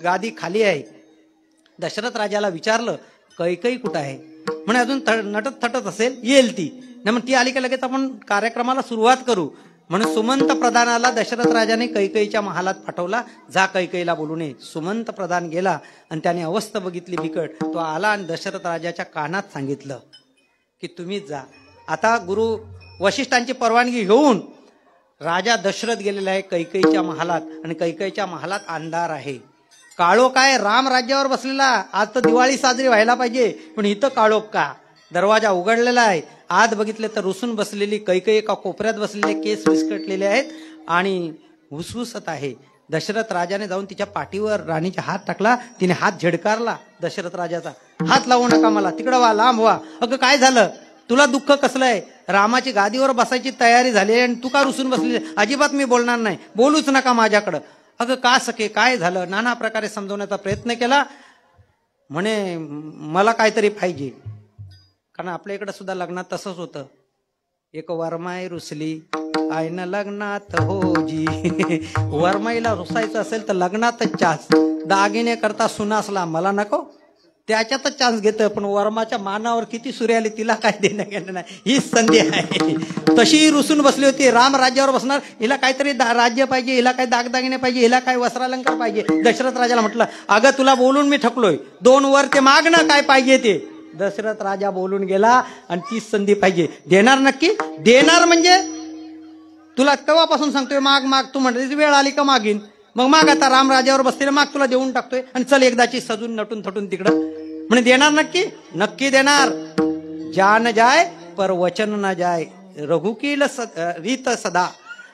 गादी खाली आहे. दशरथ राजाला विचारलं कैकई कुठं आहे. म्हणे अजून नटत थटत असेल, येईल ती. नाही मग ती आली की लगेच आपण कार्यक्रमाला सुरुवात करू. म्हणून सुमंत प्रधानाला दशरथ राजाने कैकईच्या महालात पाठवला. जा कैकईला बोलून ये. सुमंत प्रधान गेला आणि त्याने अवस्था बघितली बिकट. तो आला आणि दशरथ राजाच्या कानात सांगितलं की तुम्हीच जा. आता गुरु वशिष्ठांची परवानगी घेऊन राजा दशरथ गेलेला आहे कैकईच्या महालात. आणि कैकईच्या महालात अंधार आहे. काळोख काय, राम राज्यावर बसलेला. आज तर दिवाळी साजरी व्हायला पाहिजे, पण इथं काळोख का. दरवाजा उघडलेला आहे. आत बघितले तर रुसून बसलेली कैकई एका कोपऱ्यात बसलेले, केस विस्कटलेले आहेत आणि हुसहुसत आहे. दशरथ राजाने जाऊन तिच्या पाठीवर राणीचा हात टाकला. तिने हात झेडकारला दशरथ राजाचा. हात लावू नका मला, तिकडं वा, लांब व्हा. अगं काय झालं, तुला दुःख कसलंय. रामाची गादीवर बसायची तयारी झाली आणि तू का रुसून बसली. अजिबात मी बोलणार नाही, बोलूच नका माझ्याकडं. अगं का सखे, काय झालं. नाना प्रकारे समजवण्याचा प्रयत्न केला. म्हणे मला काहीतरी पाहिजे. कारण आपल्या इकडं सुद्धा लग्नात तसंच होतं. एक वरमाई रुसली आयन लग्नात होजी. वरमाईला रुसायचं असेल तर लग्नातच चान्स. दागिने करता सुनासला मला नको, त्याच्यातच चान्स घेतं. पण वर्माच्या मानावर किती सूर्य आली तिला काय देणं घेणं नाही. हीच संधी आहे. तशी रुसून बसली होती. राम राज्यावर बसणार, हिला काहीतरी राज्य पाहिजे, हिला काही दागदागिने पाहिजे, हिला काही वस्त्रालंकार पाहिजे. दशरथ राजाला म्हटलं अगं तुला बोलून मी थकलोय, 2 वर ते माग ना काय पाहिजे ते. दशरथ राजा बोलून गेला आणि तीच संधी पाहिजे. देणार नक्की, देणार म्हणजे तुला केव्हापासून सांगतोय माग माग. तू म्हणते वेळ आली का मागीन. मग माग, आता राम राज्यावर बसलेला माग, तुला देऊन टाकतोय. आणि चल एकदाची सजून नटून थटून तिकडं. म्हणजे देणार नक्की, नक्की देणार. जान जाय पर वचन न जाय. रघुकील रीत सदा.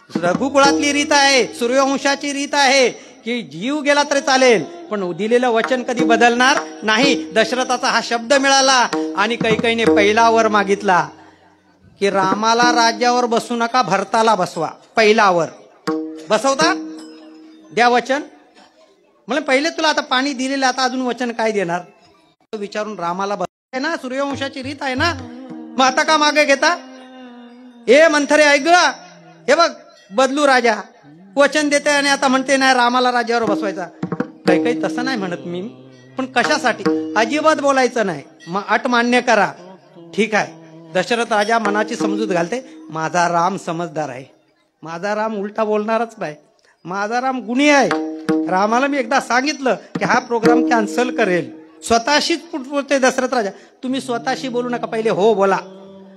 रघुकुळातली रीत आहे, सूर्यवंशाची रीत आहे की जीव गेला तरी चालेल, पण दिलेलं वचन कधी बदलणार नाही. दशरथाचा हा शब्द मिळाला आणि कैकईने पहिला वर मागितला की रामाला राज्यावर बसू नका, भरताला बसवा. पहिला वर बसवता, द्या वचन. मला पहिले तुला आता पाणी दिलेलं, आता अजून वचन काय देणार विचारून रामाला बसवाय ना. सूर्यवंशाची रीत आहे ना. मग आता का मागे घेता. ए मंथरे ऐक ग, हे बघ बदलू राजा वचन देते आणि आता म्हणते नाही रामाला राज्यावर बसवायचा. काही तसं नाही म्हणत मी, पण कशासाठी. अजिबात बोलायचं नाही. मग अट मान्य करा. ठीक आहे. दशरथ राजा मनाची समजूत घालते. माझा राम समजदार आहे, माझा राम उलटा बोलणारच नाही, माझा राम गुणी आहे. रामाला मी एकदा सांगितलं की हा प्रोग्राम कॅन्सल करेल. स्वतःशीच बोलते दशरथ राजा. तुम्ही स्वतःशी बोलू नका, पहिले हो बोला.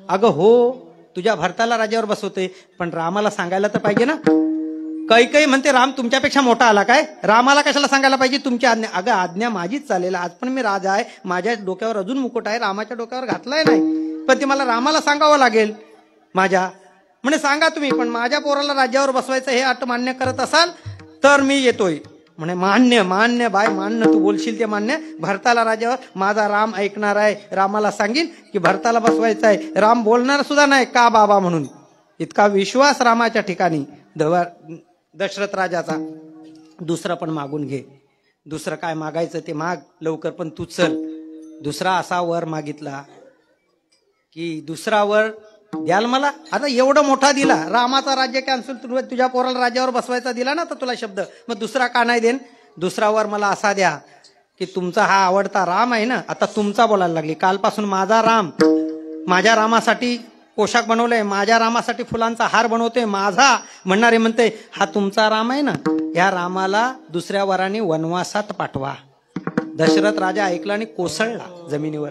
अगं हो, तुझ्या भरताला राज्यावर बसवते, पण रामाला सांगायला तर पाहिजे ना. कैकई म्हणते राम तुमच्यापेक्षा मोठा आला काय, रामाला कशाला सांगायला पाहिजे तुमची आज्ञा. अगं आज्ञा माझीच चालेल, आज पण मी राजा आहे, माझ्या डोक्यावर अजून मुकुट आहे, रामाच्या डोक्यावर घातलाय नाही, पण ते मला रामाला सांगावं लागेल माझ्या. म्हणे सांगा तुम्ही, पण माझ्या पोराला राज्यावर बसवायचं हे अट मान्य करत असाल तर मी येतोय. म्हणे मान्य, मान्य बाय, मान्य, तू बोलशील ते मान्य. भरताला राज्यावर माझा राम ऐकणार आहे. रामाला सांगीन की भरताला बसवायचं आहे. राम बोलणार सुद्धा नाही का बाबा म्हणून. इतका विश्वास रामाच्या ठिकाणी दशरथ राजाचा. दुसरं पण मागून घे. दुसरं काय मागायचं ते माग लवकर, पण तू चल. दुसरा असा वर मागितला की दुसरा वर द्याल मला. आता एवढं मोठा दिला, रामाचा राज्य कॅन्सल, तुझ्या पोराला राज्यावर बसवायचा दिला ना तर तुला शब्द, मग दुसरा का नाही देन. दुसरा वर मला असा द्या की तुमचा हा आवडता राम आहे ना, आता तुमचा बोलायला लागली. कालपासून माझा राम, माझ्या रामासाठी पोशाख बनवलंय, माझ्या रामासाठी फुलांचा हार बनवतोय, माझा म्हणणारे म्हणते हा तुमचा राम आहे ना, या रामाला दुसऱ्या वराने वनवासात पाठवा. दशरथ राजा ऐकला आणि कोसळला जमिनीवर.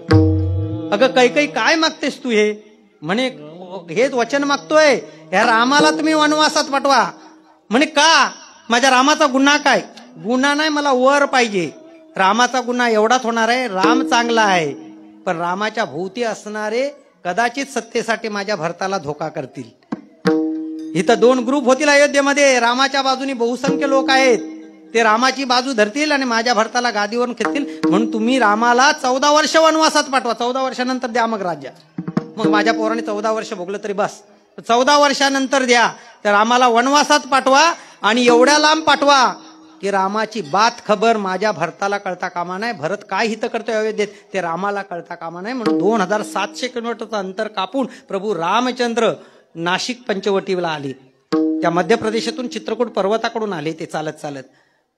अगं कैकई काय मागतेस तू हे. म्हणे हेच वचन मागतोय, या रामाला तुम्ही वनवासात पाठवा. म्हणे का, माझ्या रामाचा गुन्हा काय. गुन्हा नाही, मला वर पाहिजे. रामाचा गुन्हा एवढाच होणार आहे, राम चांगला आहे, पण रामाच्या भोवती असणारे कदाचित सत्तेसाठी माझ्या भरताला धोका करतील. इथं 2 ग्रुप होतील अयोध्येमध्ये. रामाच्या बाजूनी बहुसंख्य लोक आहेत, ते रामाची बाजू धरतील आणि माझ्या भरताला गादीवरून खेचतील. म्हणून तुम्ही रामाला 14 वर्ष वनवासात पाठवा. 14 वर्षानंतर द्या मग राज्य. मग माझ्या पोराने 14 वर्ष भोगलं तरी बस, 14 वर्षानंतर द्या. तर रामाला वनवासात पाठवा आणि एवढ्या लांब पाठवा की रामाची बात खबर माझ्या भरताला कळता कामा नाही. भरत काय हित करतोय अयोध्येत ते रामाला कळता कामा नाही. म्हणून 2700 किलोमीटरचं अंतर कापून प्रभू रामचंद्र नाशिक पंचवटीला आले. त्या मध्य प्रदेशातून चित्रकूट पर्वताकडून आले ते चालत चालत.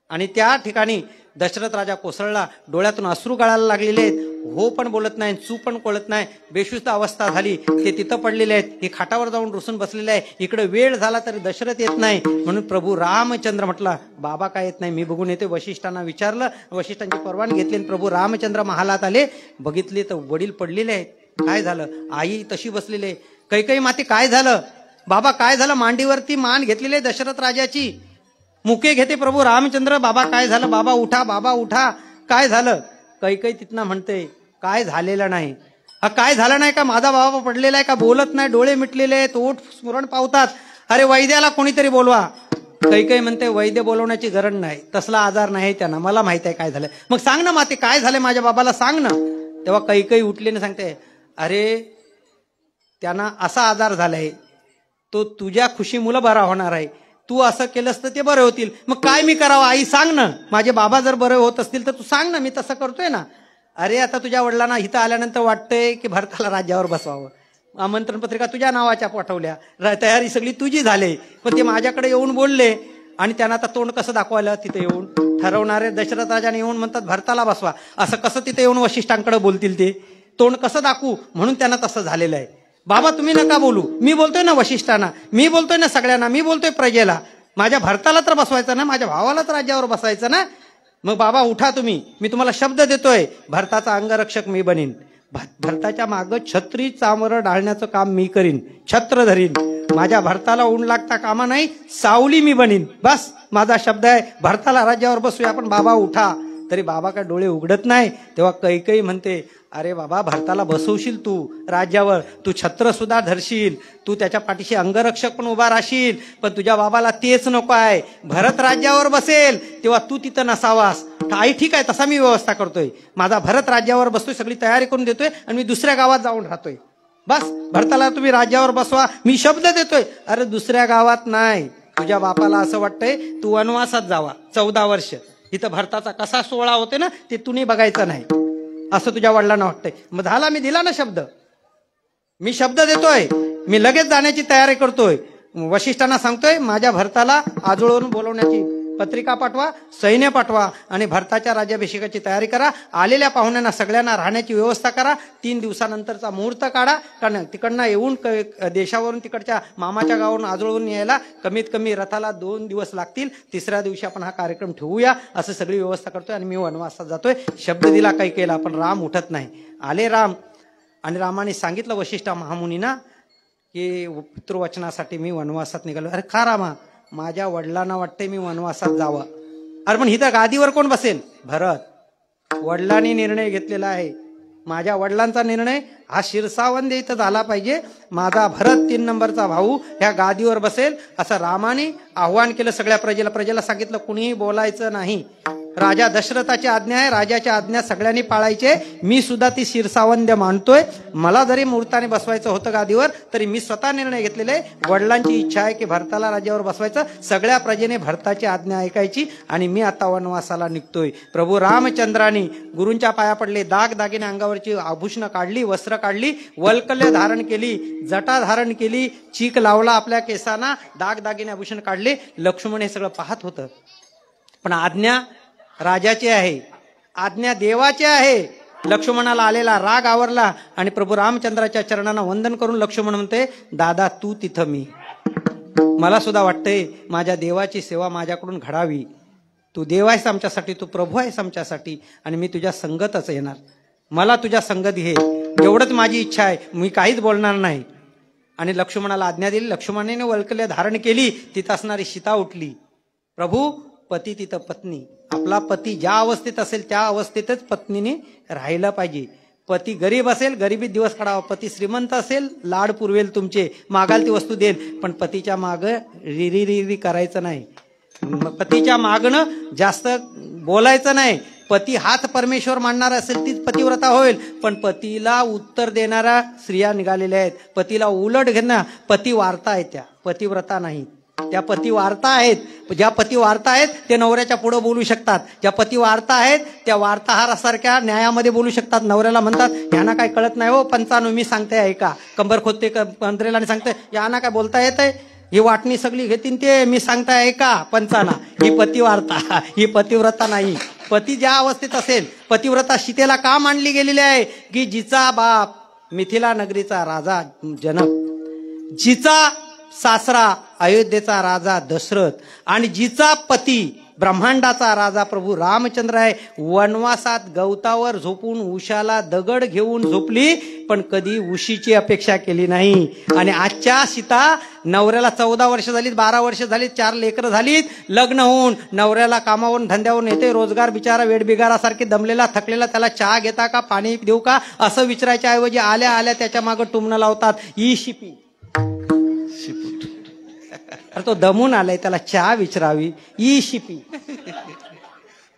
आणि त्या ठिकाणी दशरथ राजा कोसळला, डोळ्यातून अश्रू गळायला लागलेले आहेत, हो पण बोलत नाही, चू पण कळत नाही, बेशुद्ध अवस्था झाली. ते तिथं पडलेले आहेत, हे खाटावर जाऊन रुसून बसलेले आहे. इकडे वेळ झाला तरी दशरथ येत नाही. म्हणून प्रभू रामचंद्र म्हटला, बाबा काय येत नाही, मी बघून येते. वशिष्ठांना विचारलं, वशिष्ठांची परवानगी घेतली आणि प्रभू रामचंद्र महालात आले. बघितले तर वडील पडलेले आहेत. काय झालं? आई तशी बसलेली आहे. कैकेयी माते काय झालं? बाबा काय झालं? मांडीवरती मान घेतलेले दशरथ राजाची. मुके घेते प्रभू रामचंद्र, बाबा काय झालं? बाबा उठा, बाबा उठा, काय झालं? कैकेयी तिथनं म्हणते, काय झालेलं नाही. काय झालं नाही का? माझा बाबा पडलेला आहे का? बोलत नाही, डोळे मिटलेले आहेत, ओठ स्मरण पावतात. अरे वैद्याला कोणीतरी बोलवा. कैकेयी म्हणते, वैद्य बोलवण्याची गरज नाही, तसला आजार नाही त्यांना, मला माहित आहे काय झालं. मग सांग ना माते, काय झालंय माझ्या बाबाला, सांग ना. तेव्हा कैकेयी उठली आणि सांगते, अरे त्यांना असा आजार झालाय, तो तुझ्या खुशीमुळे बरा होणार आहे. तू असं केलंस तर ते बरे होतील. मग काय मी करावं आई, सांग ना. माझे बाबा जर बरे होत असतील तर तू सांग ना, मी तसं करतोय ना. अरे आता तुझ्या वडिलांना इथं आल्यानंतर वाटतंय की भरताला राज्यावर बसवावं. आमंत्रण पत्रिका तुझ्या नावाच्या पाठवल्या, तयारी सगळी तुझी झाली. पण ते माझ्याकडे येऊन बोलले आणि त्यांना आता तोंड कसं दाखवायला तिथे येऊन ठरवणारे दशरथ राजाने येऊन म्हणतात भरताला बसवा. असं कसं तिथे येऊन वशिष्ठांकडे बोलतील? ते तोंड कसं दाखवू? म्हणून त्यांना तसं झालेलं आहे. बाबा तुम्ही नका बोलू, मी बोलतोय ना वशिष्ठांना, मी बोलतोय ना सगळ्यांना, मी बोलतोय प्रजेला. माझ्या भरताला तर बसवायचं ना, माझ्या भावाला तर राज्यावर बसायचं ना. मग बाबा उठा तुम्ही, मी तुम्हाला शब्द देतोय, भरताचा अंगरक्षक मी बनीन. भरताच्या मागं छत्री चामर डाळण्याचं काम मी करीन, छत्र धरीन. माझ्या भरताला ऊन लागता कामा नाही, सावली मी बनीन. बस माझा शब्द आहे, भरताला राज्यावर बसूया. आपण बाबा उठा. तरी बाबा काय डोळे उघडत नाही. तेव्हा कैकेयी म्हणते, अरे बाबा भरताला बसवशील तू राज्यावर, तू छत्र सुद्धा धरशील, तू त्याच्या पाठीशी अंगरक्षक पण उभा राहशील, पण तुझ्या बाबाला तेच नको आहे. भरत राज्यावर बसेल तेव्हा तू तिथं नसावास. आई ठीक आहे, तसा मी व्यवस्था करतोय. माझा भरत राज्यावर बसतोय, सगळी तयारी करून देतोय आणि मी दुसऱ्या गावात जाऊन राहतोय. बस भरताला तुम्ही राज्यावर बसवा, मी शब्द देतोय. अरे दुसऱ्या गावात नाही, तुझ्या बापाला असं वाटतंय तू वनवासात जावा 14 वर्ष. इथं भरताचा कसा सोहळा होते ना ते तुम्ही बघायचं नाही, असं तुझ्या वडिलांना वाटतंय. मग झाला, मी दिला ना शब्द, मी शब्द देतोय, मी लगेच जाण्याची तयारी करतोय. वशिष्ठांना सांगतोय माझ्या भरताला आजोळवरून बोलवण्याची पत्रिका पाठवा, सैन्य पाठवा आणि भरताच्या राज्याभिषेकाची तयारी करा. आलेल्या पाहुण्यांना सगळ्यांना राहण्याची व्यवस्था करा. 3 दिवसानंतरचा मुहूर्त काढा, कारण तिकडनं येऊन देशावरून तिकडच्या मामाच्या गावावरून आजोळवरून यायला कमीत कमी रथाला 2 दिवस लागतील. 3ऱ्या दिवशी आपण हा कार्यक्रम ठेवूया, असं सगळी व्यवस्था करतोय आणि मी वनवासात जातोय. शब्द दिला काही केला, पण राम उठत नाही. आले राम आणि रामाने सांगितलं वशिष्ठ महामुनींना की पितृवचनासाठी मी वनवासात निघालो. अरे का रामा? माझ्या वडिलांना वाटते मी वनवासात जावं. अरे पण इथं गादीवर कोण बसेल? भरत. वडिलांनी निर्णय घेतलेला आहे. माझ्या वडिलांचा निर्णय हा शिरसावंदे इथं झाला पाहिजे. माझा भरत 3 नंबरचा भाऊ ह्या गादीवर बसेल, असं रामाने आव्हान केलं सगळ्या प्रजेला. प्रजेला सांगितलं कुणीही बोलायचं नाही. राजा दशरथाची आज्ञा आहे, राजाच्या आज्ञा सगळ्यांनी पाळायचे. मी सुद्धा ती शिरसावंद्य मानतोय. मला जरी मुहूर्ताने बसवायचं होतं गादीवर तरी मी स्वतः निर्णय घेतलेले. वडिलांची इच्छा आहे की भरताला राज्यावर बसवायचं. सगळ्या प्रजेने भरताची आज्ञा ऐकायची आणि मी आता वनवासाला निघतोय. प्रभू रामचंद्रांनी गुरूंच्या पाया पडले, दागदागिने अंगावरची आभूषणं काढली, वस्त्र काढली, वल्कल्य धारण केली, जटा धारण केली, चीक लावला आपल्या केसांना, दागदागिने आभूषण काढले. लक्ष्मण हे सगळं पाहत होतं. पण आज्ञा राजाची आहे, आज्ञा देवाची आहे. लक्ष्मणाला आलेला राग आवरला आणि प्रभू रामचंद्राच्या चरणांना वंदन करून लक्ष्मण म्हणते, दादा तू तिथं, मी, मला सुद्धा वाटतंय माझ्या देवाची सेवा माझ्याकडून घडावी. तू देव आहेस आमच्यासाठी, तू प्रभू आहेस आमच्यासाठी आणि मी तुझ्या संगतच येणार. मला तुझ्या संगत घे, एवढंच माझी इच्छा आहे. मी काहीच बोलणार नाही. आणि लक्ष्मणाला आज्ञा दिली. लक्ष्मणाने वल्कल्य धारण केली. तिथं असणारी सीता उठली. प्रभू, पती तिथं पत्नी. आपला पती ज्या अवस्थेत असेल त्या अवस्थेतच पत्नीने राहायला पाहिजे. पती गरीब असेल, गरिबीत दिवस काढावा. पती श्रीमंत असेल, लाड पुरवेल तुमचे, मागाल ती वस्तू देईल. पण पतीच्या मागं रिरी करायचं नाही. पतीच्या मागणं जास्त बोलायचं नाही. पती हाच परमेश्वर मानणारा असेल तीच पतिव्रता होईल. पण पतीला उत्तर देणाऱ्या स्त्रिया निघालेल्या आहेत. पतीला उलट घेणं, पतिवार्ता आहेत त्या, पतिव्रता नाही. त्या पतिवार्ता आहेत. ज्या पतिवार्ता आहेत ते नवऱ्याच्या पुढे बोलू शकतात. ज्या पतिवार्ता आहेत त्या वार्ताहरासारख्या न्यायामध्ये बोलू शकतात. नवऱ्याला म्हणतात ह्यांना काय कळत नाही हो पंचानो, मी सांगते ऐका. कंबर खोदते पंत्रेला आणि सांगते यांना काय बोलता येतंय, ही वाटणी सगळी घेतीन ते, मी सांगताय ऐका पंचाना. ही पतिवार्ता, ही पतिव्रता नाही. पती ज्या अवस्थेत असेल, पतिव्रता सीतेला का मांडली गेलेली आहे की जिचा बाप मिथिला नगरीचा राजा जनक, जिचा सासरा अयोध्येचा राजा दशरथ आणि जिचा पती ब्रह्मांडाचा राजा प्रभू रामचंद्र आहे, वनवासात गवतावर झोपून उशाला दगड घेऊन झोपली, पण कधी उशीची अपेक्षा केली नाही. आणि आजच्या सीता नवऱ्याला 14 वर्ष झालीत, 12 वर्ष झालीत, 4 लेकरं झालीत, लग्न होऊन नवऱ्याला कामावरून धंद्यावरून येते, रोजगार बिचारा वेडबिगारासारखे दमलेला थकलेला, त्याला चहा घेता का, पाणी देऊ का असं विचारायच्या ऐवजी आल्या आल्या त्याच्या मागं टुमणं लावतात. ई शिपी, अरे तो दमून आलाय, त्याला चहा विचारावी, ई शिपी.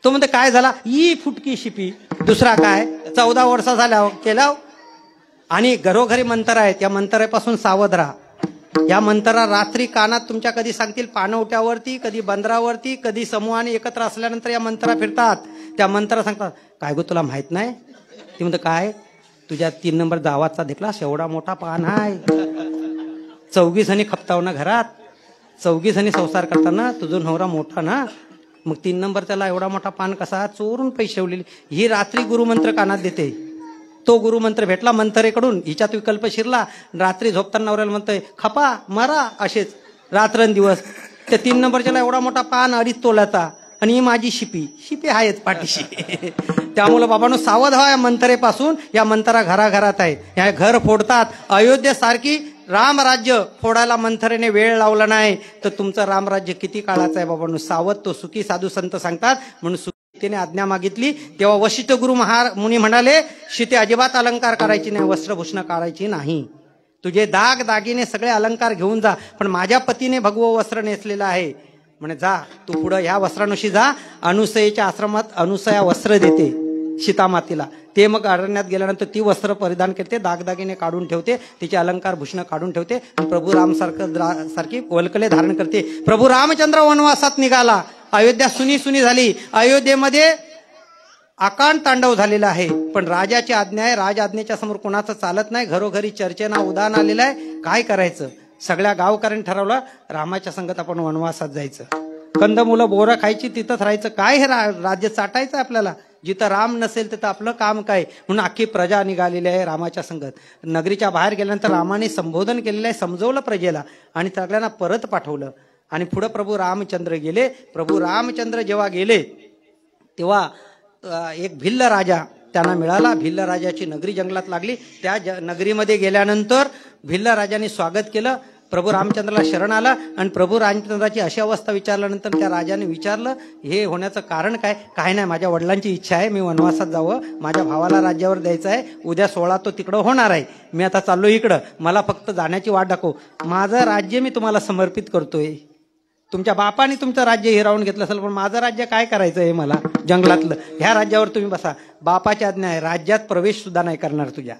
तो म्हणते काय झाला, ई फुटकी शिपी. दुसरा काय, 14 वर्ष झाल्या केला. आणि घरोघरी मंत्र आहेत, या मंत्रापासून सावध राहा. या मंत्रा रात्री कानात तुमच्या कधी सांगतील पाणवट्यावरती, कधी बंदरावरती, कधी समूहाने एकत्र असल्यानंतर या मंत्रा फिरतात. त्या मंत्रा सांगतात, काय गो तुला माहित नाही. ती म्हणते काय, तुझ्या 3 नंबर गावाचा देखलास एवढा मोठा पान आहे, 24 जणी खपताव ना घरात, 24 जणी संसार करताना, तुझं नवरा मोठा ना, मग 3 नंबर त्याला एवढा मोठा पान कसा, चोरून पैसे ठेवलेले. ही रात्री गुरुमंत्र कानात देते. तो गुरुमंत्र भेटला मंत्रेकडून, हिच्यात विकल्प शिरला. रात्री झोपताना नवऱ्याला म्हणतोय खपा मरा, असेच रात्रंदिवस. त्या 3 नंबरच्याला एवढा मोठा पान 2.5 तोल्याचा, आणि ही माझी शिपी, शिपी आहेच पाठीशी. त्यामुळे बाबांनो सावध व्हा या मंत्रेपासून. या मंत्रा घराघरात आहे, या घर फोडतात. अयोध्येसारखी रामराज्य फोडायला मंथरेने वेळ लावला नाही तर तुमचं रामराज्य किती काळाचं आहे बाबांनो. सावध. तो सुखी साधू संत सांगतात. म्हणून सीतेने आज्ञा मागितली तेव्हा वशिष्ठ गुरु मुनी म्हणाले, सीते अजिबात अलंकार करायची नाही, वस्त्रभूषण काढायची नाही. तुझे दाग दागिने सगळे अलंकार घेऊन जा, पण माझ्या पतीने भगवं वस्त्र नेसलेलं आहे. म्हणे जा तू पुढं ह्या वस्त्रानुशी जा. अनुसयेच्या आश्रमात अनुसया वस्त्र देते सीतामातीला. ते मग अरण्यात गेल्यानंतर ती वस्त्र परिधान करते, दागदागिने काढून ठेवते, तिचे अलंकार भूषण काढून ठेवते, प्रभू राम सारखी वल्कले धारण करते. प्रभू रामचंद्र वनवासात निघाला. अयोध्या सुनी सुनी झाली. अयोध्येमध्ये आकांड तांडव झालेला आहे. पण राजाची आज्ञा आहे, राज आज्ञेच्या समोर कोणाचं चालत नाही. घरोघरी चर्चेना उदाहरण आलेलं आहे. काय करायचं, सगळ्या गावकऱ्यांनी ठरवलं रामाच्या संगत आपण वनवासात जायचं. कंदमुलं बोरं खायची, तिथंच राहायचं. काय हे राज्य चाटायचं आपल्याला. जिथं राम नसेल तिथं आपलं काम काय. म्हणून अख्खी प्रजा निघालेली आहे रामाच्या संगत. नगरीच्या बाहेर गेल्यानंतर रामाने संबोधन केलेलं आहे, समजवलं प्रजेला आणि सगळ्यांना परत पाठवलं. आणि पुढे प्रभू रामचंद्र गेले. प्रभू रामचंद्र जेव्हा गेले तेव्हा एक भिल्ल राजा त्यांना मिळाला. भिल्ल राजाची नगरी जंगलात लागली. त्या नगरीमध्ये गेल्यानंतर भिल्ल राजाने स्वागत केलं. प्रभू रामचंद्राला शरण आला आणि प्रभू रामचंद्राची अशी अवस्था विचारल्यानंतर त्या राजाने विचारलं हे होण्याचं कारण काय. काय नाही, माझ्या वडिलांची इच्छा आहे, मी वनवासात जावं, माझ्या भावाला राज्यावर द्यायचं आहे, उद्या 16 तो तिकडं होणार आहे, मी आता चाललो इकडं, मला फक्त जाण्याची वाट दाखव, माझं राज्य मी तुम्हाला समर्पित करतोय. तुमच्या बापाने तुमचं राज्य हिरावून घेतलं असेल, पण माझं राज्य काय करायचं आहे मला जंगलातलं, ह्या राज्यावर तुम्ही बसा. बापाची आज्ञा आहे, राज्यात प्रवेश सुद्धा नाही करणार तुझ्या,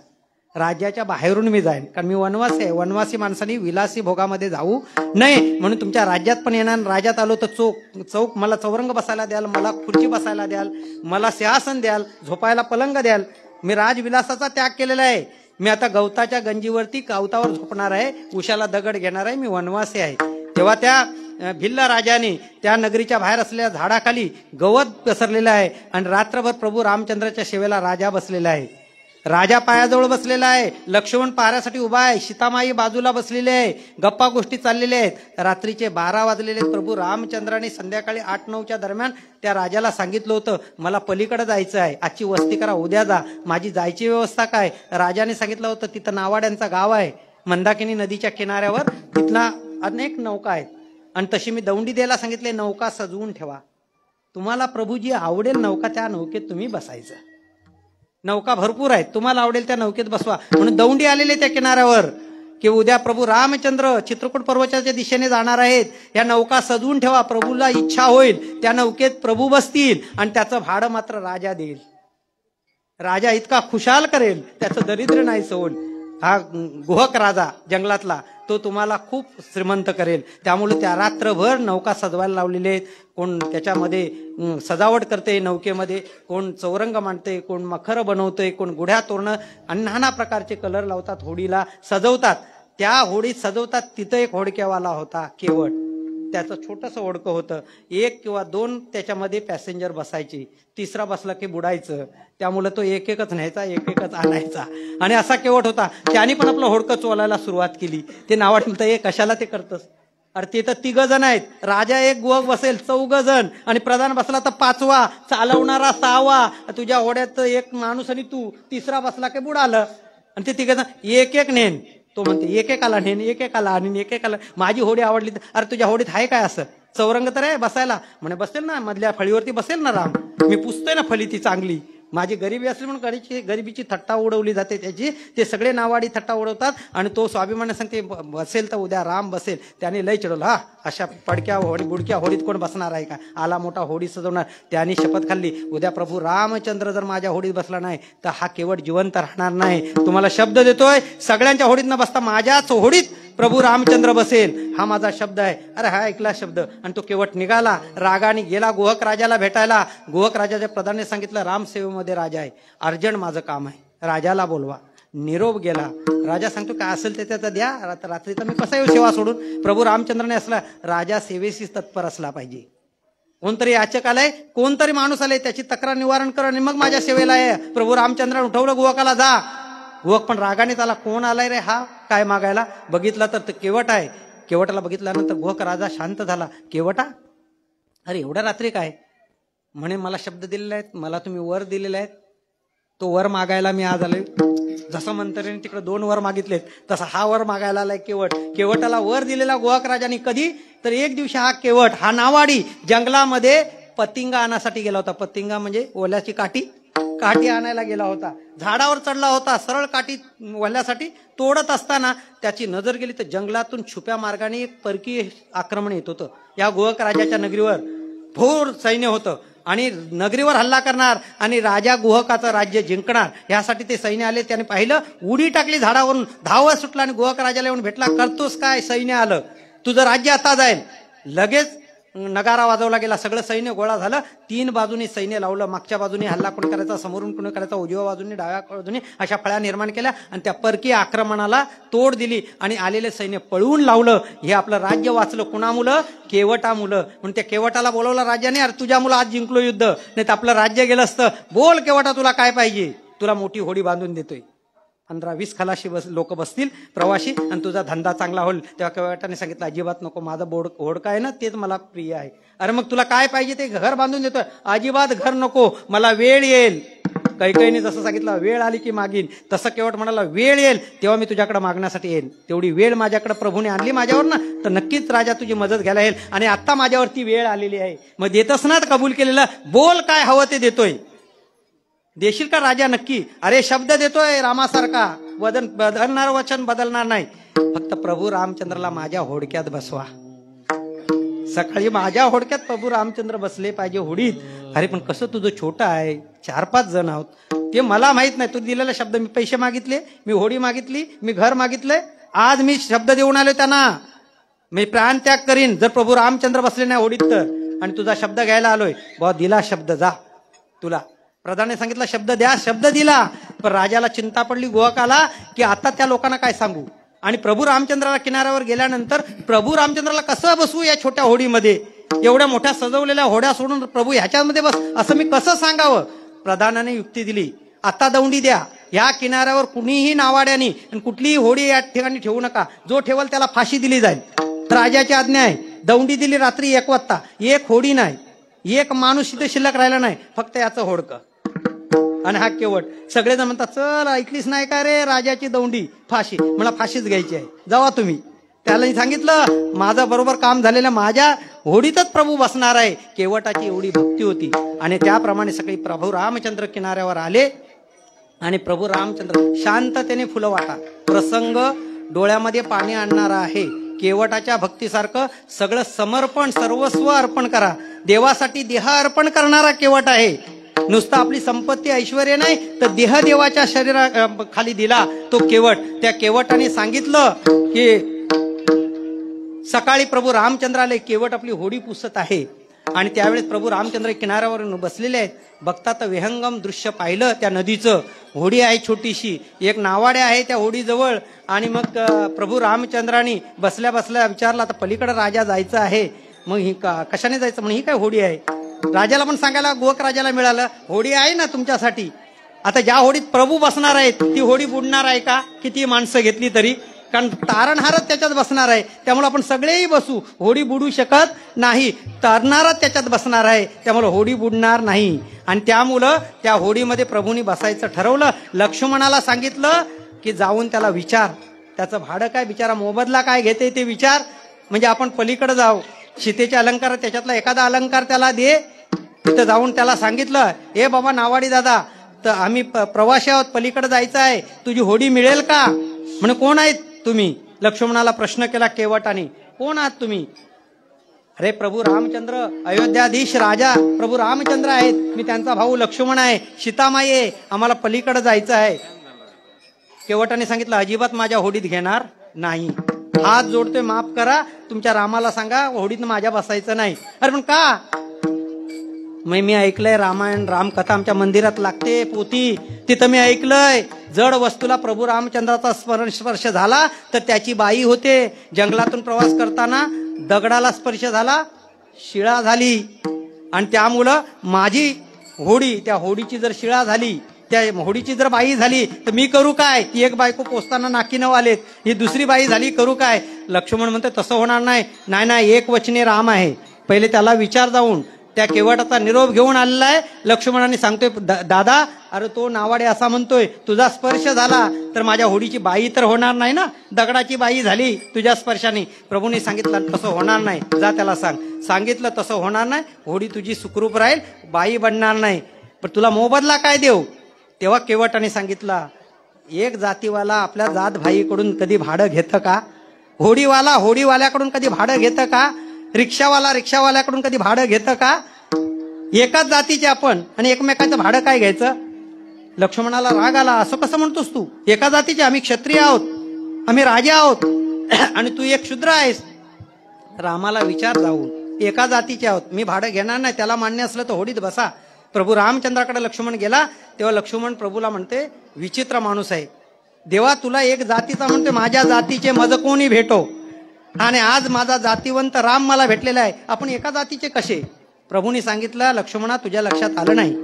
राज्याच्या बाहेरून मी जाईन, कारण मी वनवासी आहे. वनवासी माणसांनी विलासी भोगामध्ये जाऊ नये म्हणून तुमच्या राज्यात पण येणार. राज्यात आलो तर चौक मला चौरंग बसायला द्याल, मला खुर्ची बसायला द्याल, मला सिंहासन द्याल, झोपायला पलंग द्याल. मी राजविलासाचा त्याग केलेला आहे. मी आता गवताच्या गंजीवरती गवतावर झोपणार आहे, उशाला दगड घेणार आहे, मी वनवासी आहे. तेव्हा त्या भिल्ल राजाने त्या नगरीच्या बाहेर असलेल्या झाडाखाली गवत पसरलेलं आहे आणि रात्रभर प्रभू रामचंद्राच्या सेवेला राजा बसलेला आहे. राजा पायाजवळ बसलेला आहे, लक्ष्मण पाहण्यासाठी उभा आहे, सीतामाई बाजूला बसलेले आहे, गप्पा गोष्टी चाललेल्या आहेत. रात्रीचे 12 वाजलेले आहेत. प्रभू रामचंद्राने संध्याकाळी 8-9च्या दरम्यान त्या राजाला सांगितलं होतं मला पलीकडे जायचं आहे, आजची वस्ती करा, उद्या जा, माझी जायची व्यवस्था काय. राजाने सांगितलं होतं तिथं नावाड्यांचं गाव आहे, मंदाकिनी नदीच्या किनाऱ्यावर, तिथला अनेक नौका आहेत आणि तशी मी दौंडी द्यायला सांगितले, नौका सजवून ठेवा, तुम्हाला प्रभूजी आवडेल नौका त्या नौकेत तुम्ही बसायचं, नौका भरपूर आहेत, तुम्हाला आवडेल त्या नौकेत बसवा. म्हणून दौंडी आलेले त्या किनाऱ्यावर की उद्या प्रभू रामचंद्र चित्रकूट पर्वताच्या दिशेने जाणार आहेत, या नौका सजवून ठेवा, प्रभूला इच्छा होईल त्या नौकेत प्रभू बसतील आणि त्याचं भाडं मात्र राजा देईल. राजा इतका खुशाल करेल, त्याचं दरिद्र नाही सोड. हा गुहक राजा जंगलातला, तो तुम्हाला खूप श्रीमंत करेल. त्यामुळे त्या रात्रभर नौका सजवायला लावलेले आहेत. कोण त्याच्यामध्ये सजावट करते नौकेमध्ये, कोण चौरंग मांडते, कोण मखर बनवतंय, कोण गुढ्या तोरणं आणि नाना प्रकारचे कलर लावतात, होडीला सजवतात. त्या होडीत सजवतात तिथं एक होडक्यावाला होता केवट. त्याचं छोटंसं ओढकं होतं, 1 किंवा 2 त्याच्यामध्ये पॅसेंजर बसायचे, तिसरा बसला की बुडायचं. त्यामुळे तो एक एकच न्यायचा, एक एकच आणायचा आणि असा केवट होता. त्याने पण आपलं होडकं चोलायला सुरुवात केली. ते नावात म्हणतं, हे कशाला ते करतस? अरे ते तर 3 जण आहेत, राजा एक गुहक बसेल 4 जण आणि प्रधान बसला तर 5वा, चालवणारा 6वा, तुझ्या होड्यात 1 माणूस आणि तू, तिसरा बसला की बुडालं. आणि ते 3 जण एक एक नेन. तो म्हणते एक एकाला नेन, एक एकाला आणि एक एकाला. माझी होडी आवडली. अरे तुझ्या होडीत आहे काय असं? चौरंग तर आहे बसायला? म्हणे बसेल ना, मधल्या फळीवरती बसेल ना राम. मी पुसतोय ना फळी ती चांगली. माझी गरिबी असली म्हणून गरिबीची थट्टा उडवली जाते त्याची. ते सगळे नावाडी थट्टा उडवतात आणि तो स्वाभिमानाने सांगते बसेल तर उद्या राम बसेल. त्याने लय चिडवलं, हा अशा पडक्या होडी बुडक्या होडीत कोण बसणार आहे का? आला मोठा होडी सजवणार. त्याने शपथ खाल्ली, उद्या प्रभू रामचंद्र जर माझ्या होडीत बसला नाही तर हा केवट जिवंत राहणार नाही. तुम्हाला शब्द देतोय, सगळ्यांच्या होडीत न बसता माझ्याच होडीत प्रभू रामचंद्र बसेल, हा माझा शब्द आहे. अरे हा ऐकला शब्द आणि तो केवट निघाला, रागाने गेला गोहक राजाला भेटायला. गोहक राजाच्या प्रधानाने सांगितलं, रामसेवेमध्ये राजा आहे, अर्जंट माझं काम आहे, राजाला बोलवा. निरोप गेला. राजा सांगतो, काय असेल ते त्याचं द्या, रात्री तर मी कसा येऊ सेवा सोडून? प्रभू रामचंद्रने असला, राजा सेवेशीच तत्पर असला पाहिजे. कोणतरी याचक आलाय, कोणतरी माणूस आलाय, त्याची तक्रार निवारण कर आणि मग माझ्या सेवेला आहे. प्रभू रामचंद्राने उठवलं गोहकाला, जा. गोहक पण रागाने त्याला, कोण आलाय रे हा काय मागायला? बघितला तर ते केवट आहे. केवटाला बघितल्यानंतर गोहक राजा शांत झाला. केवटा, अरे एवढ्या रात्री काय? म्हणे मला शब्द दिलेले आहेत, मला तुम्ही वर दिलेले आहेत, तो वर मागायला मी आज आलोय. जसं मंत्र्याने तिकडे 2 वर मागितलेत तसा हा वर मागायला आलाय केवट. केवटाला वर दिलेला गोहक राजाने कधी तर एक दिवशी हा केवट, हा नावाडी जंगलामध्ये पतिंगा आणण्यासाठी गेला होता. पतिंगा म्हणजे ओल्याची काठी आणायला गेला होता. झाडावर चढला होता, सरळ काठी वल्ल्यासाठी तोडत असताना त्याची नजर गेली तर जंगलातून छुप्या मार्गाने एक परकीय आक्रमण येत होतं. या गोहक राजाच्या नगरीवर भोर सैन्य होतं आणि नगरीवर हल्ला करणार आणि राजा गोहकाचं राज्य जिंकणार, यासाठी ते सैन्य आले. त्याने पाहिलं, उडी टाकली झाडावरून, धावत सुटला आणि गोहक राजाला येऊन भेटला. करतोस काय? सैन्य आलं, तुझं राज्य आता जाईल. लगेच नगारा वाजवला गेला, सगळं सैन्य गोळा झालं. 3 बाजूनी सैन्य लावलं. मागच्या बाजूने हल्ला कोण करायचा, समोरून कोण करायचा, उजव्या बाजूने डाव्या बाजूने, अशा फळ्या निर्माण केल्या आणि त्या परकीय आक्रमणाला तोड दिली आणि आलेले सैन्य पळवून लावलं. हे आपलं राज्य वाचलं. कुणामुळं? केवटामुळं. म्हणून त्या केवटाला बोलवलं राजाने, अरे तुझ्या मुलं आज जिंकलो युद्ध, नाही तर आपलं राज्य गेलं असतं. बोल केवटा, तुला काय पाहिजे? तुला मोठी होडी बांधून देतोय, 15-20 खलाशी लोक बसतील प्रवासी आणि तुझा धंदा चांगला होईल. तेव्हा केवटाने सांगितलं, अजिबात नको, माझं होडका आहे ना तेच मला प्रिय आहे. अरे मग तुला काय पाहिजे? ते घर बांधून देतोय. अजिबात घर नको, मला वेळ येईल. कैकेयीने जसं सांगितलं, वेळ आली की मागीन, तसं केवट म्हणाला, वेळ येईल तेव्हा मी तुझ्याकडे मागण्यासाठी येईल. तेवढी वेळ माझ्याकडे प्रभूने आणली माझ्यावर ना, तर नक्कीच राजा तुझी मदत घ्यायला येईल. आणि आता माझ्यावरती वेळ आलेली आहे. मग देतच ना कबूल केलेलं, बोल काय हवं ते देतोय. देशील का राजा? नक्की. अरे शब्द देतोय रामासारखा, बदलणार वचन बदलणार नाही. फक्त प्रभू रामचंद्रला माझ्या होडक्यात बसवा. सकाळी माझ्या होडक्यात प्रभू रामचंद्र बसले पाहिजे होडीत. अरे पण कसं, तुझं छोटं आहे, 4-5 जण आहोत, ते मला माहित नाही. तू दिलेला शब्द, मी पैसे मागितले, मी होडी मागितली, मी घर मागितलंय, आज मी शब्द देऊन आलो त्यांना, मी प्राण त्याग करीन जर प्रभू रामचंद्र बसले नाही होडीत तर. आणि तुझा शब्द घ्यायला आलोय. बा दिला शब्द, जा. तुला प्रधानाने सांगितलं शब्द द्या, शब्द दिला. पण राजाला चिंता पडली गोहकाला की आता त्या लोकांना काय सांगू. आणि प्रभू रामचंद्राला किनाऱ्यावर गेल्यानंतर प्रभू रामचंद्राला कसं बसवू या छोट्या होडीमध्ये, एवढ्या मोठ्या सजवलेल्या होड्या सोडून प्रभू ह्याच्यामध्ये बस, असं मी कसं सांगावं. प्रधानाने युक्ती दिली, आता दौंडी द्या, या किनाऱ्यावर कुणीही नावाड्यानी आणि कुठलीही होडी या ठिकाणी ठेवू नका, जो ठेवल त्याला फाशी दिली जाईल. राजाची आज्ञा आहे. दौंडी दिली रात्री 1 वाजता. 1 होडी नाही, 1 माणूस इथे शिल्लक राहिला नाही, फक्त याचं होडकं आणि हा केवट. सगळेजण म्हणतात, चल ऐकलीस नाही का रे, राजाची दौंडी, फाशी. मला फाशीच घ्यायची आहे, जावा तुम्ही. त्याला सांगितलं, माझं बरोबर काम झालेलं, माझ्या होडीतच प्रभू बसणार आहे. केवटाची एवढी भक्ती होती. आणि त्याप्रमाणे सगळी प्रभू रामचंद्र किनाऱ्यावर आले आणि प्रभू रामचंद्र शांततेने फुलं वाटा. प्रसंग डोळ्यामध्ये पाणी आणणारा आहे. केवटाच्या भक्तीसारखं सगळं समर्पण, सर्वस्व अर्पण करा. देवासाठी देह अर्पण करणारा केवट आहे. नुसतं आपली संपत्ती ऐश्वर्य नाही, तर देह देवाच्या शरीरा खाली दिला तो केवट. त्या केवटाने सांगितलं की सकाळी प्रभू रामचंद्र आले, केवट आपली होडी पुसत आहे आणि त्यावेळेस प्रभू रामचंद्र किनाऱ्यावर बसलेले आहेत. बघता तर विहंगम दृश्य पाहिलं त्या नदीचं. होडी आहे छोटीशी, एक नावाड्या आहे त्या होडीजवळ. आणि मग प्रभू रामचंद्रांनी बसल्या बसल्या विचारलं, आता पलीकडे राजा जायचं आहे, मग ही कशाने जायचं? म्हणून ही काय होडी आहे. राजाला पण सांगायला गोवक राजाला मिळालं, होडी आहे ना तुमच्यासाठी. आता ज्या होडीत प्रभू बसणार आहेत ती होडी बुडणार आहे का किती माणसं घेतली तरी? कारण तारणहारच त्याच्यात बसणार आहे, त्यामुळे आपण सगळेही बसू, होडी बुडू शकत नाही. तरणारच त्याच्यात बसणार आहे, त्यामुळे होडी बुडणार नाही. आणि त्यामुळं त्या होडीमध्ये प्रभूंनी बसायचं ठरवलं. लक्ष्मणाला सांगितलं की जाऊन त्याला विचार, त्याचं भाडं काय, बिचारा मोबदला काय घेते ते विचार, म्हणजे आपण पलीकडे जाऊ. सीतेचे अलंकार त्याच्यातला एखादा अलंकार त्याला दे. तिथं जाऊन त्याला सांगितलं, ए बाबा नावाडी दादा, तर आम्ही प्रवासी आहोत, पलीकडे जायचं आहे, तुझी होडी मिळेल का? म्हणे कोण आहेत तुम्ही? लक्ष्मणाला प्रश्न केला केवटाने, कोण आहात तुम्ही? अरे प्रभू रामचंद्र, अयोध्याधीश राजा प्रभू रामचंद्र आहेत, मी त्यांचा भाऊ लक्ष्मण आहे, सीतामाई आहे, आम्हाला पलीकडे जायचं आहे. केवटाने सांगितलं, अजिबात माझ्या होडीत घेणार नाही, हात जोडतोय, माफ करा, तुमच्या रामाला सांगा होडीत माझ्या बसायचं नाही. अरे पण का? मी ऐकलंय रामायण रामकथा आमच्या मंदिरात लागते पोथी, तिथं मी ऐकलंय जड वस्तूला प्रभू रामचंद्राचा स्पर्श झाला तर त्याची बाई होते. जंगलातून प्रवास करताना दगडाला स्पर्श झाला, शिळा झाली. आणि त्यामुळं माझी होडी, त्या होडीची जर शिळा झाली, त्या होडीची जर बाई झाली तर मी करू काय? ती एक बायको पोचताना नाकी न आलेत, ही दुसरी बाई झाली, करू काय? लक्ष्मण म्हणते तसं होणार नाही. नाही नाही, एक वचने राम आहे, पहिले त्याला विचार. जाऊन त्या केवटाचा निरोप घेऊन आलेला आहे. लक्ष्मणाने सांगतोय, दादा अरे तो नावाडे असा म्हणतोय, तुझा स्पर्श झाला तर माझ्या होडीची बाई तर होणार नाही ना, दगडाची बाई झाली तुझ्या स्पर्शाने. प्रभूने सांगितलं तसं होणार नाही, जा त्याला सांग. सांगितलं तसं होणार नाही, होडी तुझी सुखरूप राहील, बाई बनणार नाही, पण तुला मोबदला काय देऊ? तेव्हा केवटाने सांगितलं, एक जातीवाला आपल्या जात भाईकडून कधी भाडं घेतं का? होडीवाला होडीवाल्याकडून कधी भाडं घेतं का? रिक्षावाला रिक्षावाल्याकडून कधी भाडं घेतं का? एकाच जातीचे आपण आणि एकमेकांचं भाडं काय घ्यायचं? लक्ष्मणाला राग आला, असं कसं म्हणतोस तू? एका जातीचे, आम्ही क्षत्रिय आहोत, आम्ही राजे आहोत, आणि तू एक शूद्र आहेस. रामाला विचार जाऊन, एका जातीचे आहोत, मी भाडं घेणार नाही, त्याला मान्य असलं तर होडीत बसा. प्रभू रामचंद्राकडे लक्ष्मण गेला तेव्हा लक्ष्मण प्रभूला म्हणते, विचित्र माणूस आहे देवा, तुला एक जातीचा म्हणते, माझ्या जातीचे मज कोणी भेटो, आणि आज माझा जातीवंत राम मला भेटलेला आहे, आपण एका जातीचे कसे? प्रभूंनी सांगितलं, लक्ष्मणा तुझ्या लक्षात आलं नाही,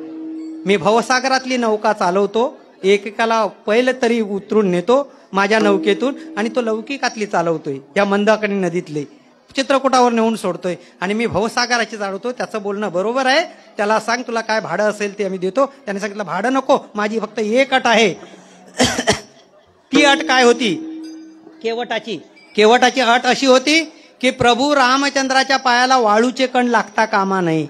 मी भवसागरातली नौका चालवतो, एकेकाला पहिलं तरी उतरून नेतो माझ्या नौकेतून, आणि तो लौकिकातली चालवतोय, या मंदाकिनी नदीतले चित्रकूटावर नेऊन सोडतोय, आणि मी भवसागराची चालवतो. त्याचं बोलणं बरोबर आहे, त्याला सांग तुला काय भाडं असेल ते आम्ही देतो. त्याने सांगितलं, भाडं नको, माझी फक्त एक अट आहे. ती अट काय होती? केवटाची अट अशी होती की प्रभू रामचंद्राच्या पायाला वाळूचे कण लागता कामा नये,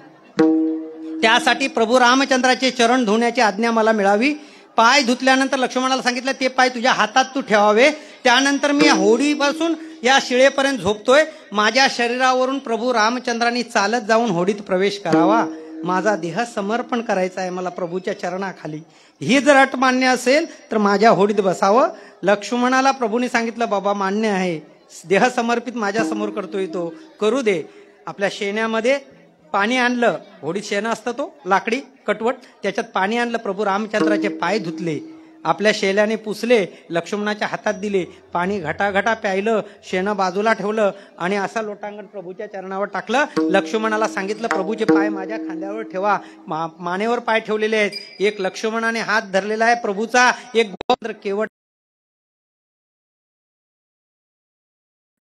त्यासाठी प्रभू रामचंद्राचे चरण धुण्याची आज्ञा मला मिळावी. पाय धुतल्यानंतर लक्ष्मणाला सांगितलं, ते पाय तुझ्या हातात तू ठेवावे. त्यानंतर मी होडीपासून या शिळेपर्यंत झोपतोय, माझ्या शरीरावरून प्रभू रामचंद्रांनी चालत जाऊन होडीत प्रवेश करावा, माझा देह समर्पण करायचा आहे मला प्रभूच्या चरणाखाली. ही जर अट मान्य असेल तर माझ्या होडीत बसावं. लक्ष्मणाला प्रभूने सांगितलं, बाबा मान्य आहे, देह समर्पित माझ्या समोर करतोय तो, करू दे. आपल्या शेण्यामध्ये पाणी आणलं, होडीत शेणं असतं तो लाकडी कटवट, त्याच्यात पाणी आणलं, प्रभू रामचंद्राचे पाय धुतले, आपल्या शेल्याने पुसले, लक्ष्मणाच्या हातात दिले, पाणी घटाघटा प्यायलं, शेणं बाजूला ठेवलं, आणि असा लोटांगण प्रभूच्या चरणावर टाकलं. लक्ष्मणाला सांगितलं, प्रभूचे पाय माझ्या खांद्यावर ठेवा. मानेवर पाय ठेवलेले आहेत, एक लक्ष्मणाने हात धरलेला आहे प्रभूचा, एक केवट.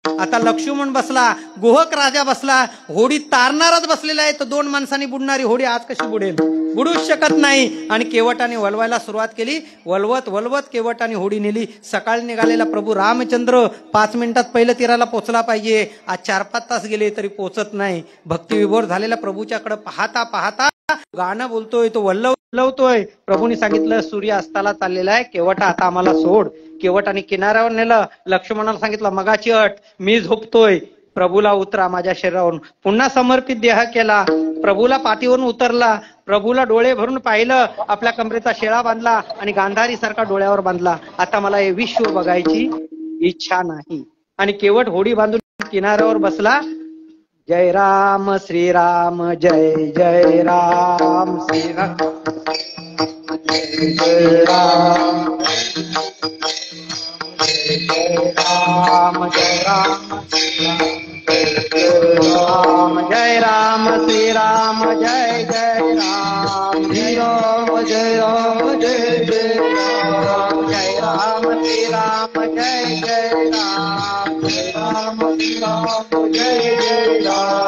आता लक्ष्मण बसला, गोहक राजा बसला, होडी तारणारच बसलेला आहे, तर दोन माणसांनी बुडणारी होडी आज कशी बुडेल? बुडूच शकत नाही. आणि केवटाने वलवायला सुरुवात केली, वलवत वलवत केवटाने होडी नेली. सकाळी निघालेला प्रभू रामचंद्र 5 मिनिटात पहिलं तीराला पोहोचला पाहिजे, आज 4-5 तास गेले तरी पोहोचत नाही. भक्तिविभोर झालेला प्रभूच्याकडे पाहता पाहता गाणं बोलतोय, तो वल्लवतोय. प्रभूने सांगितलं, सूर्य अस्ताला चाललेला आहे, केवटा आता आम्हाला सोड. केवटाने किनाऱ्यावर नेलं. लक्ष्मणाला सांगितलं, मगाची अट, मी झोपतोय, प्रभूला उतरा माझ्या शरीरावरून. पुन्हा समर्पित देह केला, प्रभूला पाठीवरून उतरला, प्रभूला डोळे भरून पाहिलं, आपल्या कमरेचा शेळा बांधला आणि गांधारी सारखा डोळ्यावर बांधला. आता मला हे विश्व बघायची इच्छा नाही. आणि केवट होडी बांधून किनाऱ्यावर बसला. जय राम श्रीराम जय जय राम श्रीराम जय राम जय राम जय राम जय राम श्रीराम जय जय राम जय राम जय राम जय जय राम जय राम श्रीराम जय जय राम जय राम श्रीराम जय जय राम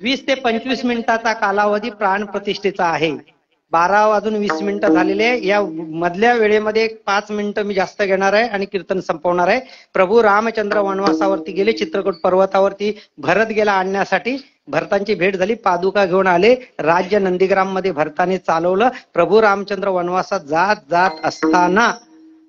वीस ते 25 मिनिटाचा कालावधी प्राण प्रतिष्ठेचा आहे. 12 वाजून 20 मिनिटं झालेले. या मधल्या वेळेमध्ये 5 मिनिटं मी जास्त घेणार आहे आणि कीर्तन संपवणार आहे. प्रभू रामचंद्र वनवासावरती गेले, चित्रकूट पर्वतावरती भरत गेला आणण्यासाठी. भरतांची भेट झाली, पादुका घेऊन आले. राज्य नंदीग्राम मध्ये भरताने चालवलं. प्रभू रामचंद्र वनवासात जात जात असताना,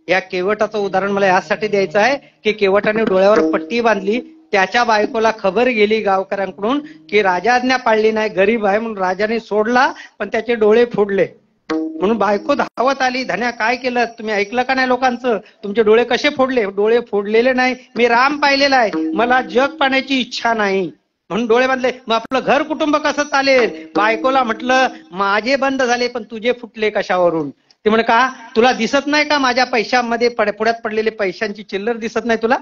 या केवटाचं उदाहरण मला यासाठी द्यायचं आहे की केवटाने डोळ्यावर पट्टी बांधली. त्याच्या बायकोला खबर गेली गावकऱ्यांकडून की राजा आज्ञा पाळली नाही, गरीब आहे म्हणून राजाने सोडला, पण त्याचे डोळे फोडले. म्हणून बायको धावत आली, धन्या काय केलं, तुम्ही ऐकलं का नाही लोकांचं, तुमचे डोळे कसे फोडले. डोळे फोडलेले नाही, मी राम पाहिलेला आहे, मला जग पाहण्याची इच्छा नाही म्हणून डोळे बांधले. मग आपलं घर कुटुंब कसं चालेल. बायकोला म्हटलं माझे बंद झाले पण तुझे फुटले कशावरून. ते म्हणे का तुला दिसत नाही का माझ्या पैशामध्ये पुढ्यात पडलेले पैशांची चिल्लर दिसत नाही तुला.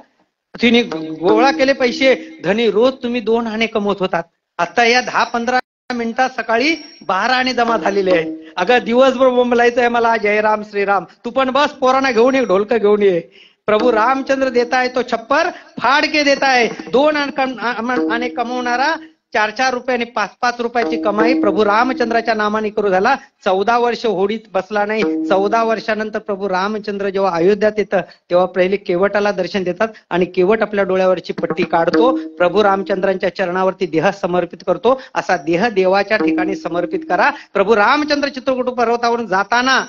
तिने गोळा केले पैसे. धनी रोज तुम्ही 2 आणे कमवत होतात, आता या 10-15 मिनिटात सकाळी 12 आणे जमा झालेले आहेत. अगं दिवसभर बोंबलायचं आहे मला जयराम श्रीराम. तू पण बस पोरांना घेऊन ये, ढोलक घेऊन ये. प्रभू रामचंद्र देताय तो छप्पर फाड़ के देताय. 2 आणे कमवणारा 4-4 रुपये आणि 5-5 रुपयाची कमाई प्रभू रामचंद्राच्या नामाने करू झाला. 14 वर्ष होडीत बसला नाही. 14 वर्षानंतर प्रभू रामचंद्र जेव्हा अयोध्यात येतं तेव्हा पहिले केवटाला दर्शन देतात आणि केवट आपल्या डोळ्यावरची पट्टी काढतो. प्रभू रामचंद्रांच्या चरणावरती देह समर्पित करतो. असा देह देवाच्या ठिकाणी समर्पित करा. प्रभू रामचंद्र चित्रकूट पर्वतावरून जाताना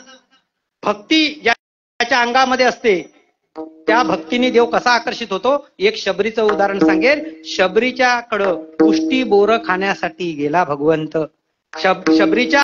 भक्ती ज्याच्या अंगामध्ये असते त्या भक्तीने देव कसा आकर्षित होतो. एक शबरीचं उदाहरण सांगेल. शबरीच्या कडं पुष्टी बोरं खाण्यासाठी गेला भगवंत. शबरीच्या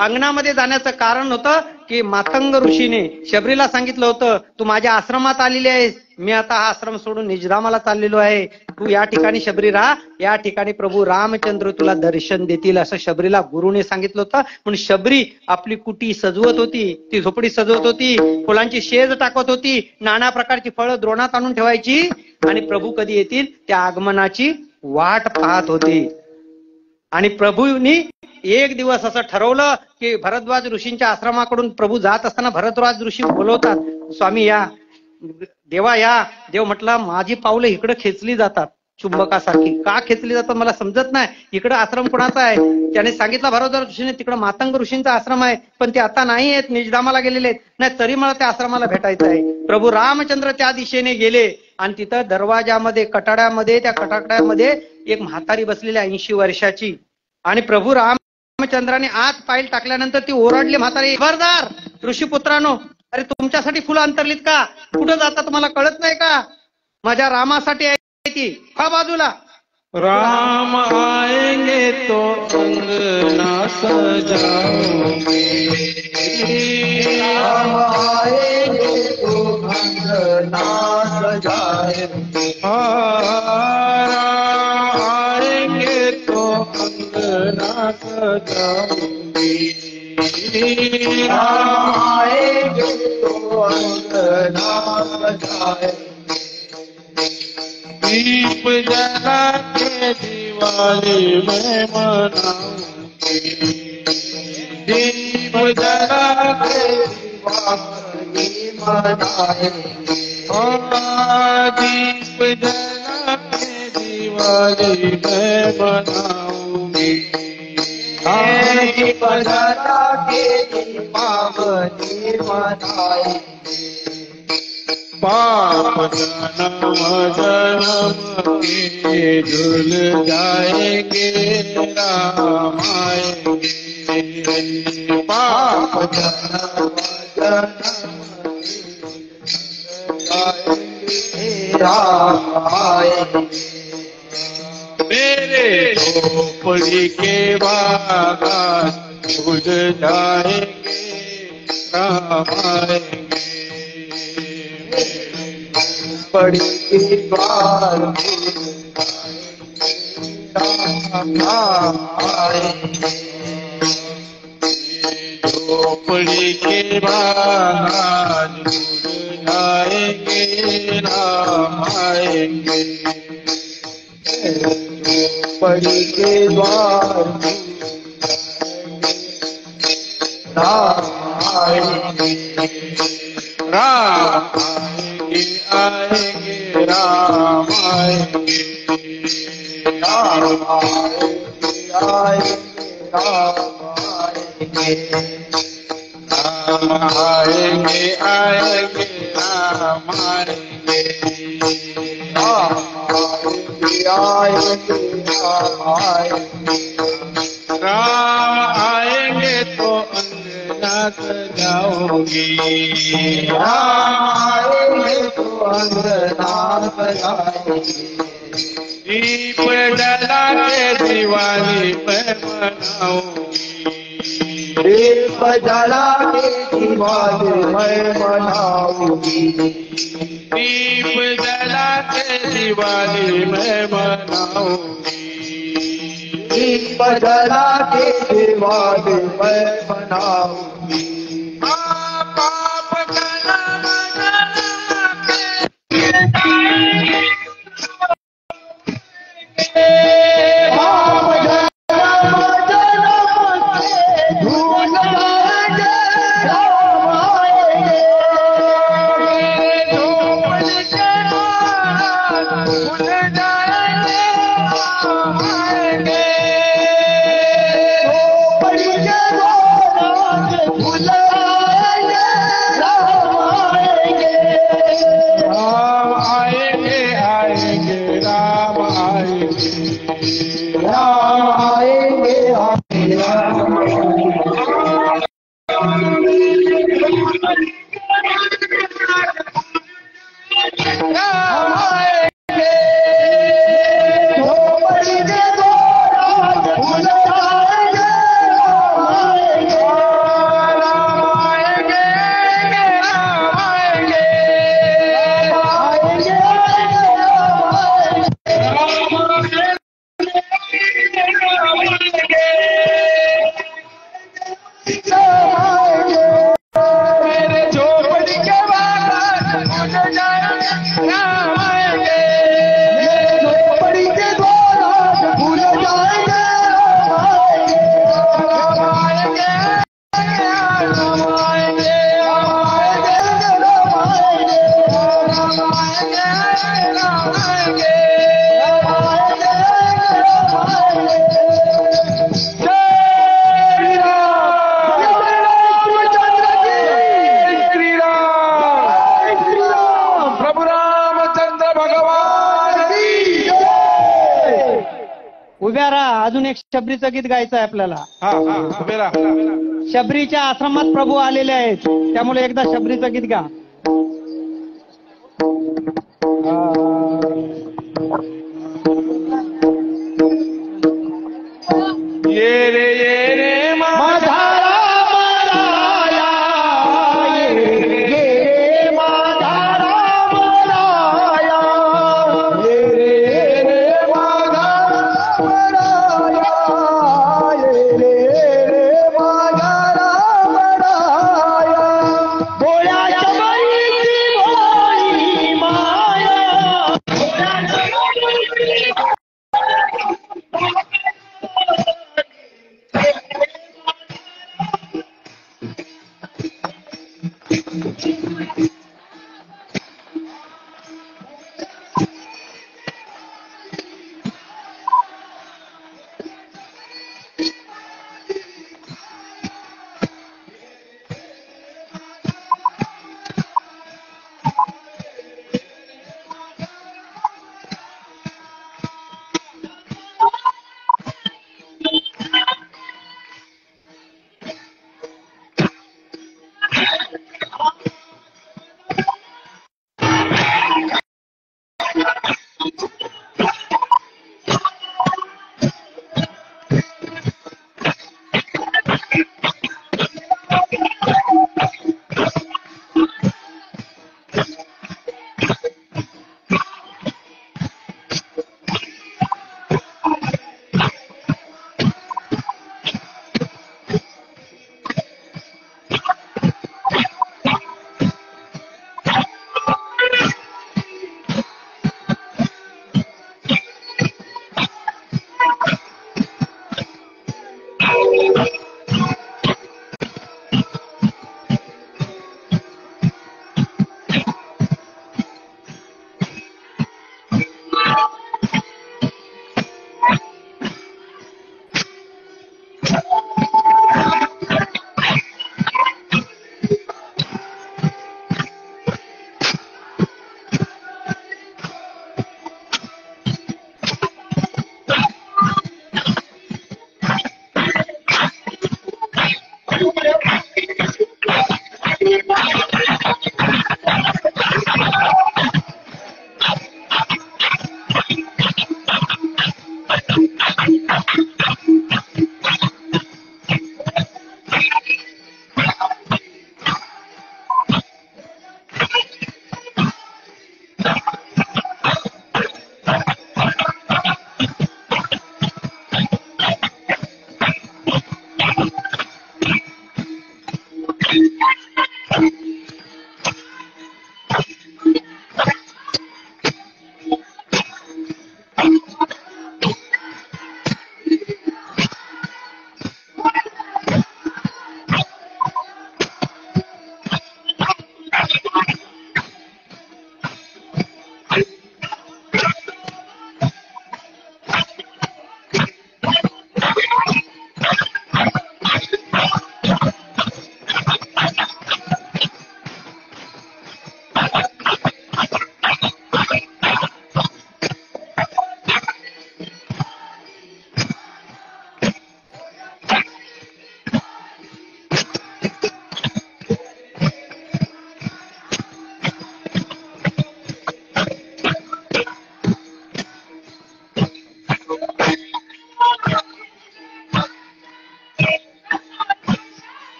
अंगणामध्ये जाण्याचं कारण होतं की मातंग ऋषीने शबरीला सांगितलं होतं तू माझ्या आश्रमात आलेली आहेस, मी आता हा आश्रम सोडून निजधामाला चाललेलो आहे, तू या ठिकाणी शबरी राहा, या ठिकाणी प्रभू रामचंद्र तुला दर्शन देतील असं शबरीला गुरुने सांगितलं होतं. म्हणून शबरी आपली कुटी सजवत होती, ती झोपडी सजवत होती, फुलांची शेज टाकत होती, नाना प्रकारची फळं द्रोणात आणून ठेवायची आणि प्रभू कधी येतील त्या आगमनाची वाट पाहत होती. आणि प्रभूंनी एक दिवस असं ठरवलं की भरद्वाज ऋषींच्या आश्रमाकडून प्रभू जात असताना भरद्वाज ऋषी बोलवतात, स्वामी या, देवा या. देव म्हटलं माझी पावलं इकडे खेचली जातात चुंबकासारखी. का खेचली जातात मला समजत नाही. इकडे आश्रम कोणाचा आहे. त्याने सांगितलं भरद्वाज ऋषीने तिकडे मातंग ऋषींचा आश्रम आहे, पण ते आता नाही आहेत, निजधामाला गेलेले आहेत. नाही तरी मला त्या आश्रमाला भेटायचं आहे. प्रभू रामचंद्र त्या दिशेने गेले आणि तिथं दरवाजामध्ये कटाड्यामध्ये, त्या कटाड्यामध्ये एक म्हातारी बसलेली 80 वर्षाची. आणि प्रभू रामचंद्राने आत पाईल टाकल्यानंतर ती ओरडली म्हातारी, खबरदार ऋषीपुत्रांनो, अरे तुमच्यासाठी फुलं अंतरलीत का, कुठं जाता तुम्हाला कळत नाही का, माझ्या रामासाठी आहे ती, हा बाजूला. राम आएंगे तो अंगना सजाओगे, राम आएंगे तो अंगना सजाएंगे, राम आएंगे तो अंगना सजाओगे, राम आएंगे तो अंगना सजाएंगे, दीप जला के दिवाली में मनाऊंगी, दीप जला के दिवाली मनाएंगे, दीप जला के दिवाली में मनाऊंगी, दीप जला के दीपावली मनाएंगे, पाप जन्म जन्म के धुल जाएंगे, राम आएंगे, पाप जन्म राम आएंगे मेरे झोपड़ी के बागान खुल जाएंगे राम आएंगे झोपड़ी के द्वार राम आएंगे झोपड़ी के बागान खुल जाएंगे राम आएंगे झोपड़ी के द्वार राम आएंगे राम आएंगे राम आएंगे राम आएंगे राम आएंगे आएंगे राम आएंगे राम आएंगे राम आएंगे तो अंगना सजाओगी राम आएंगे तो अंगना सजाओगी दीप जला के दिवाली मैं मनाऊंगी दीप जला के दिवाली मैं मनाऊंगी दीप जला के दिवाली मैं मनाऊंगी दीप जला के दिवाली मैं मनाऊंगी पाप जन्म उभ्या राहा. अजून एक शबरीचं गीत गायचं आहे आपल्याला. शबरीच्या आश्रमात प्रभू आलेले आहेत, त्यामुळे एकदा शबरीचं गीत गा. ये रे माझा Bye.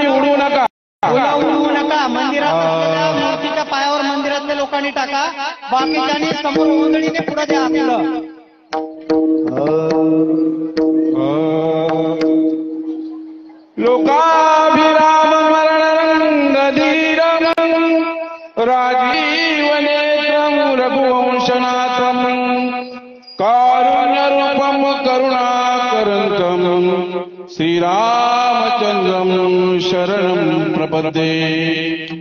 उडू नका. उडवू नका. मंदिरात असलेल्या मूर्तीच्या पायावर मंदिरातल्या लोकांनी टाका. बाकीच्यांनी समोर ओंजळीने पुढे द्या आपलं. लोकाभिराम मरणधीरम राजीवनेत्रम रघुवंशनाथम कारुण्यरूपम करुणाकरंतम श्रीरामचंद्रम शरणं प्रपद्ये.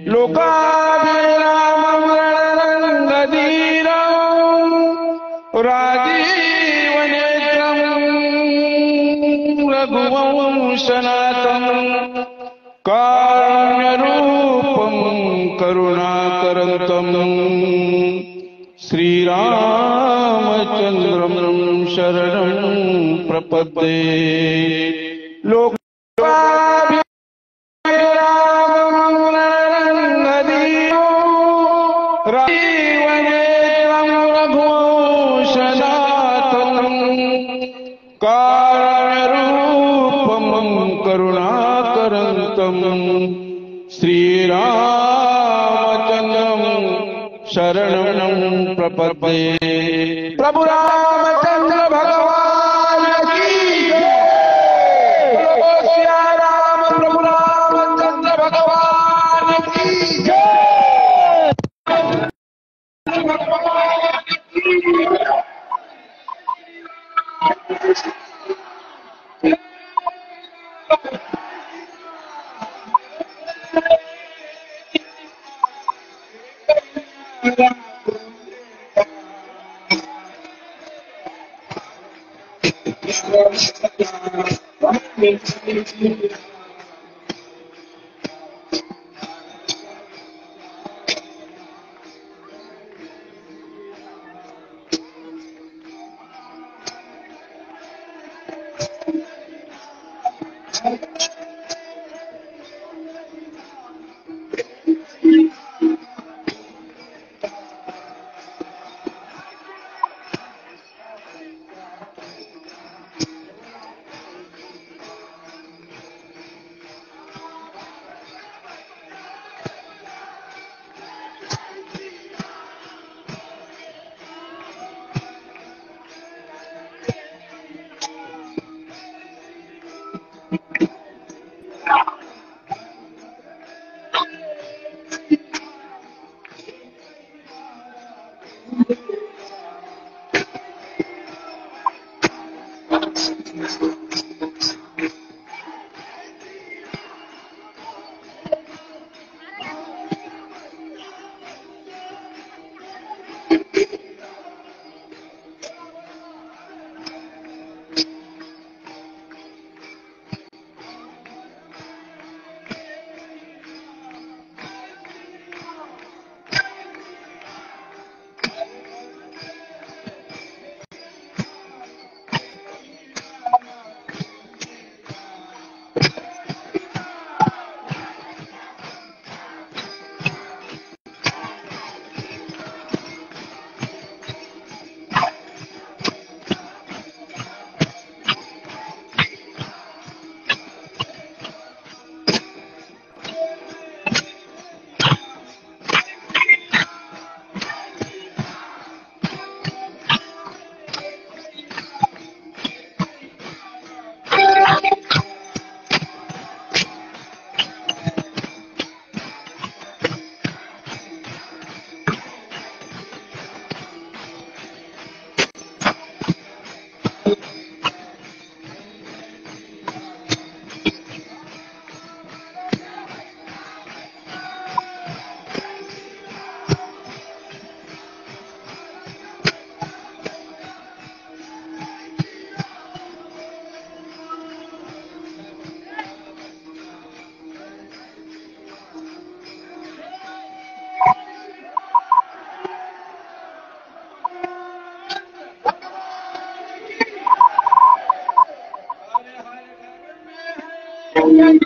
लोकाभिराम मरणधीरम राजीवनेत्रम रघुवंशनाथम कारुण्यरूपं करुणाकरंतम श्रीरामचंद्रं शरणं प्रपद्ये. राजीवनेत्रं रघुवंशनाथं कारुण्यरूपं करुणाकरंतं श्रीरामचंद्रं शरणं प्रपद्ये. प्रभु रामचंद्र भगवान की जय. बोलो सिया राम प्रभु रामचंद्र भगवान की जय.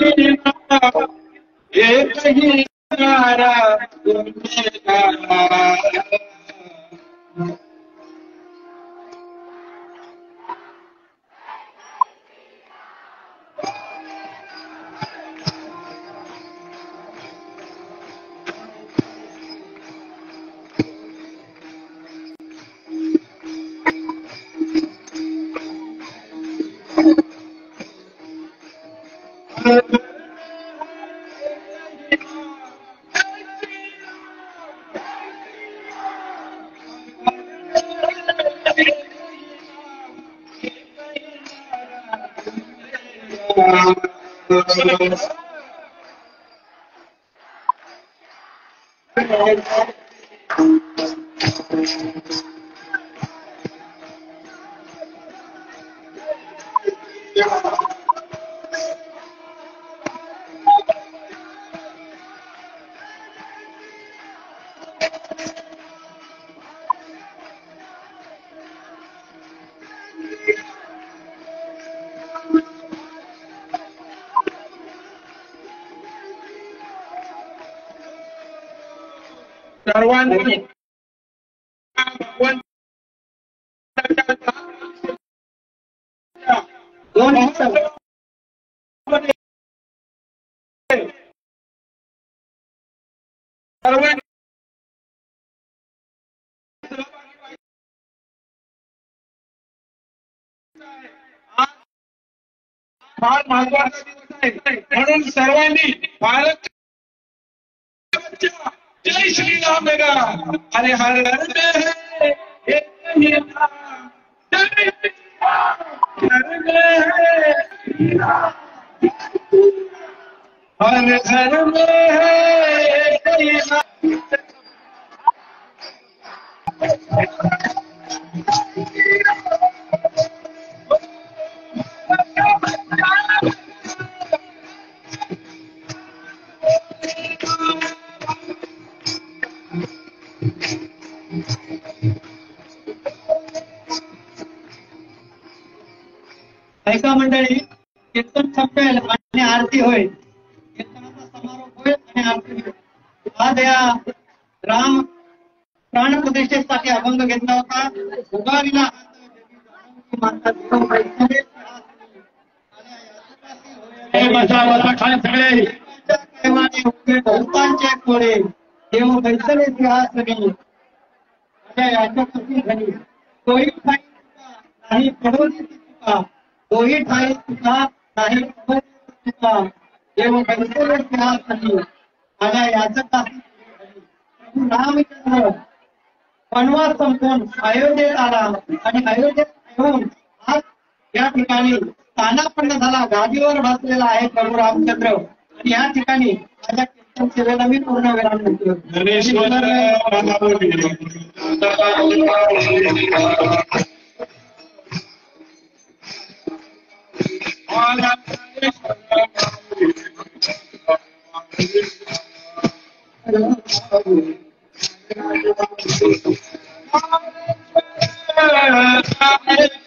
एक ही नारा सर्वांनी फार महत्वाचा दिवस आहे म्हणून सर्वांनी भारत जय श्री राम मेरा अरे हर घर में है एक ही नाम जय श्री राम घर में है हर घर में है एक ही नाम ऐका मंडळी, कीर्तन संपेल आणि आरती होईल. कीर्तनाचा समारोप होईल आणि आरती होईल. आज या राम प्राण प्रतिष्ठेसाठी अभंग घेतला होता. उगारीला बहुतांचे कोळे देव बैसले सिंहासनी घरी तोही ठाई नाही पडवली तुका तोही ठाई तुका नाही तुका देव बैसले सिंहासनी माझ्या याचकासी प्रभू रामचंद्र वनवास संपवून अयोध्येत आला आणि अयोध्येत येऊन आज या ठिकाणी स्थानापन्न झाला. गादीवर बसलेला आहे प्रभू रामचंद्र आणि या ठिकाणी माझ्या कीर्तन सेवेला मी पूर्ण विराम देतो. Hare